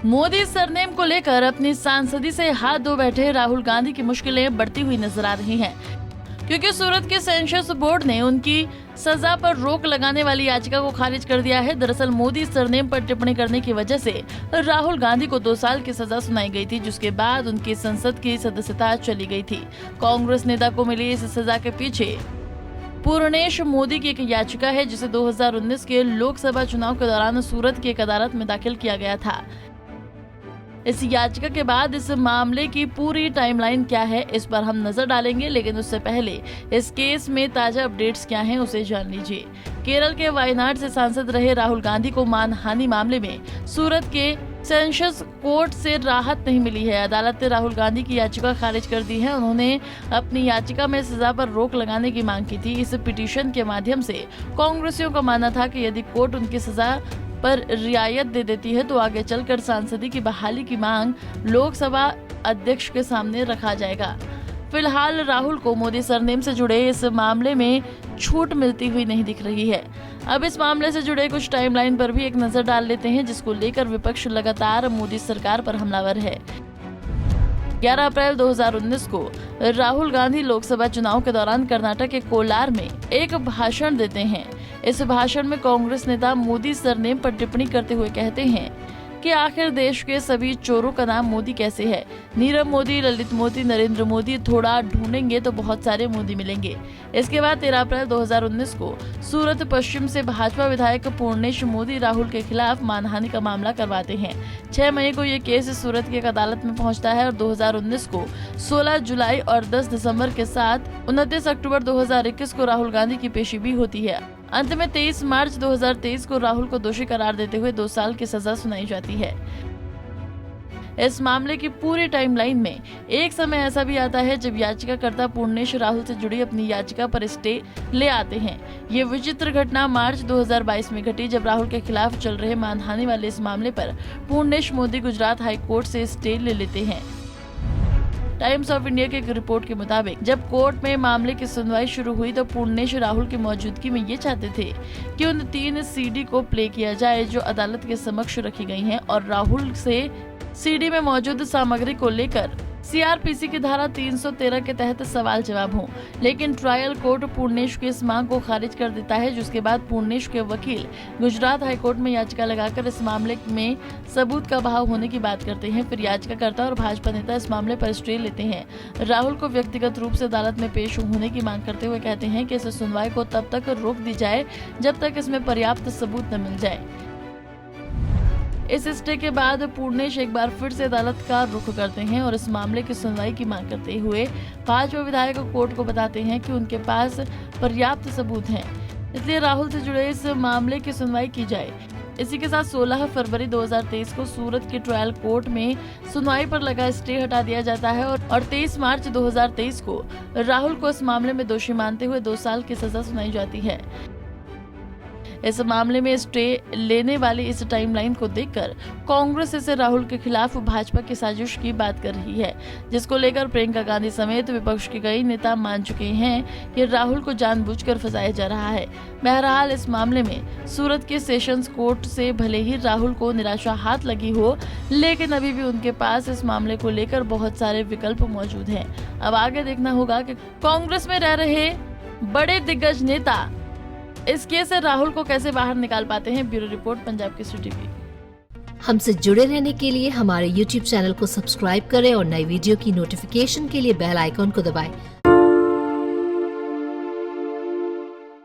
Modi surname को लेकर अपनी सांसदी से हाथ धो बैठे राहुल गांधी की मुश्किलें बढ़ती हुई नजर आ रही हैं, क्योंकि सूरत के सेशंस बोर्ड ने उनकी सजा पर रोक लगाने वाली याचिका को खारिज कर दिया है। दरअसल मोदी सरनेम पर टिप्पणी करने की वजह से राहुल गांधी को 2 साल की सजा सुनाई गई थी, जिसके बाद उनकी संसद की सदस्यता चली गई थी। कांग्रेस नेता को मिली इस सजा के पीछे पूर्णेश मोदी की एक याचिका है, जिसे 2019 के लोकसभा चुनाव के दौरान सूरत की एक अदालत में दाखिल किया गया था। इस याचिका के बाद इस मामले की पूरी टाइमलाइन क्या है, इस पर हम नजर डालेंगे, लेकिन उससे पहले इस केस में ताजा अपडेट्स क्या हैं उसे जान लीजिए। केरल के वायनाड से सांसद रहे राहुल गांधी को मानहानि मामले में सूरत के सेशंस कोर्ट से राहत नहीं मिली है। अदालत ने राहुल गांधी की याचिका खारिज कर दी है। उन्होंने अपनी याचिका में सजा पर रोक लगाने की मांग की थी। इस पिटीशन के माध्यम से कांग्रेसियों का मानना था कि यदि कोर्ट उनकी सजा पर रियायत दे देती है तो आगे चलकर सांसदी की बहाली की मांग लोकसभा अध्यक्ष के सामने रखा जाएगा। फिलहाल राहुल को मोदी सरनेम से जुड़े इस मामले में छूट मिलती हुई नहीं दिख रही है। अब इस मामले से जुड़े कुछ टाइमलाइन पर भी एक नजर डाल लेते हैं, जिसको लेकर विपक्ष लगातार मोदी सरकार पर हमलावर है। 11 अप्रैल 2019 को राहुल गांधी लोकसभा चुनाव के दौरान कर्नाटक के कोलार में एक भाषण देते हैं। इस भाषण में कांग्रेस नेता मोदी सरनेम पर टिप्पणी करते हुए कहते हैं कि आखिर देश के सभी चोरों का नाम मोदी कैसे है। नीरव मोदी, ललित मोदी, नरेंद्र मोदी, थोड़ा ढूंढेंगे तो बहुत सारे मोदी मिलेंगे। इसके बाद 13 अप्रैल 2019 को सूरत पश्चिम से भाजपा विधायक पूर्णेश मोदी राहुल के खिलाफ मानहानि का मामला करवाते हैं। 6 मई को ये केस सूरत की एक अदालत में पहुंचता है और 2019 को 16 जुलाई और 10 दिसंबर के साथ 29 अक्टूबर 2021 को राहुल गांधी की पेशी भी होती है। अंत में 23 मार्च 2023 को राहुल को दोषी करार देते हुए 2 साल की सजा सुनाई जाती है। इस मामले की पूरी टाइमलाइन में एक समय ऐसा भी आता है जब याचिकाकर्ता पूर्णेश राहुल से जुड़ी अपनी याचिका पर स्टे ले आते हैं। ये विचित्र घटना मार्च 2022 में घटी, जब राहुल के खिलाफ चल रहे मानहानि वाले इस मामले पर पूर्णेश मोदी गुजरात हाई कोर्ट से स्टे ले लेते हैं। टाइम्स ऑफ इंडिया की एक रिपोर्ट के मुताबिक जब कोर्ट में मामले की सुनवाई शुरू हुई तो पूर्णेश राहुल की मौजूदगी में ये चाहते थे कि उन 3 सीडी को प्ले किया जाए जो अदालत के समक्ष रखी गई हैं, और राहुल से सीडी में मौजूद सामग्री को लेकर सीआरपीसी की धारा 313 के तहत सवाल जवाब हो, लेकिन ट्रायल कोर्ट पूर्णेश की इस मांग को खारिज कर देता है, जिसके बाद पूर्णेश के वकील गुजरात हाईकोर्ट में याचिका लगाकर इस मामले में सबूत का अभाव होने की बात करते हैं। फिर याचिकाकर्ता और भाजपा नेता इस मामले पर स्टे लेते हैं। राहुल को व्यक्तिगत रूप से अदालत में पेश होने की मांग करते हुए कहते हैं कि इस सुनवाई को तब तक रोक दी जाए जब तक इसमें पर्याप्त सबूत न मिल जाए। इस स्टे के बाद पूर्णेश एक बार फिर से अदालत का रुख करते हैं और इस मामले की सुनवाई की मांग करते हुए भाजपा विधायक कोर्ट को बताते हैं कि उनके पास पर्याप्त सबूत हैं, इसलिए राहुल से जुड़े इस मामले की सुनवाई की जाए। इसी के साथ 16 फरवरी 2023 को सूरत के ट्रायल कोर्ट में सुनवाई पर लगा स्टे हटा दिया जाता है और 23 मार्च 2023 को राहुल को इस मामले में दोषी मानते हुए 2 साल की सजा सुनाई जाती है। इस मामले में स्टे लेने वाली इस टाइमलाइन को देखकर कांग्रेस इसे राहुल के खिलाफ भाजपा की साजिश की बात कर रही है, जिसको लेकर प्रियंका गांधी समेत विपक्ष के कई नेता मान चुके हैं कि राहुल को जानबूझकर फंसाया जा रहा है। बहरहाल इस मामले में सूरत के सेशंस कोर्ट से भले ही राहुल को निराशा हाथ लगी हो, लेकिन अभी भी उनके पास इस मामले को लेकर बहुत सारे विकल्प मौजूद हैं। अब आगे देखना होगा कि कांग्रेस में रह रहे बड़े दिग्गज नेता इस केस से राहुल को कैसे बाहर निकाल पाते हैं। Bureau report, Punjab Kesari TV. हमसे जुड़े रहने के लिए हमारे YouTube चैनल को सब्सक्राइब करें और नई वीडियो की नोटिफिकेशन के लिए बेल आइकॉन को दबाएं।